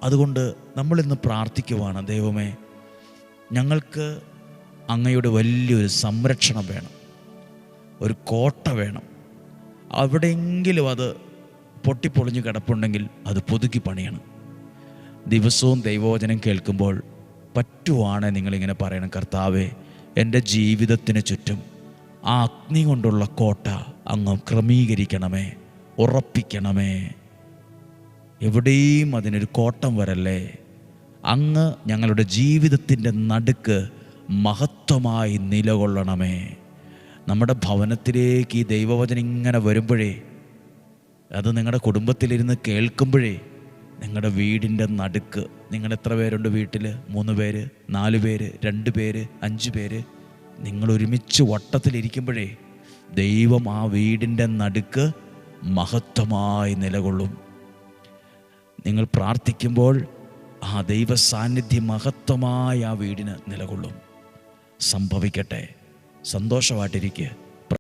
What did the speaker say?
അതുകൊണ്ട് നമ്മളിന്ന് പ്രാർത്ഥിക്കുവാണ്, ദൈവമേ, ഞങ്ങൾക്ക് അങ്ങയുടെ വലിയൊരു സംരക്ഷണം വേണം, ഒരു കോട്ട വേണം. അവിടെയെങ്കിലും അത് പൊട്ടിപ്പൊളിഞ്ഞ് കിടപ്പുണ്ടെങ്കിൽ അത് പുതുക്കി പണിയണം. ദിവസവും ദൈവവചനം കേൾക്കുമ്പോൾ പറ്റുവാണ് നിങ്ങളിങ്ങനെ പറയണം, കർത്താവേ, എൻ്റെ ജീവിതത്തിന് ചുറ്റും ആ അഗ്നി കൊണ്ടുള്ള കോട്ട അങ്ങ് ക്രമീകരിക്കണമേ, ഉറപ്പിക്കണമേ. എവിടെയും അതിനൊരു കോട്ടം വരല്ലേ. അങ്ങ് ഞങ്ങളുടെ ജീവിതത്തിൻ്റെ നടുക്ക് മഹത്വമായി നിലകൊള്ളണമേ. നമ്മുടെ ഭവനത്തിലേക്ക് ഈ ദൈവവചനം ഇങ്ങനെ വരുമ്പോഴേ, അത് നിങ്ങളുടെ കുടുംബത്തിലിരുന്ന് കേൾക്കുമ്പോഴേ, നിങ്ങളുടെ വീടിൻ്റെ നടുക്ക്, നിങ്ങൾ എത്ര പേരുണ്ട് വീട്ടിൽ? 3 പേര്, 4 പേര്, 2 പേര്, 5 പേര്, നിങ്ങൾ ഒരുമിച്ച് വട്ടത്തിലിരിക്കുമ്പോഴേ ദൈവം ആ വീടിൻ്റെ നടുക്ക് മഹത്വമായി നിലകൊള്ളും. നിങ്ങൾ പ്രാർത്ഥിക്കുമ്പോൾ ആ ദൈവ സാന്നിധ്യം മഹത്വമായി ആ വീടിന് നിലകൊള്ളും. സംഭവിക്കട്ടെ. സന്തോഷമായിട്ടിരിക്കുക.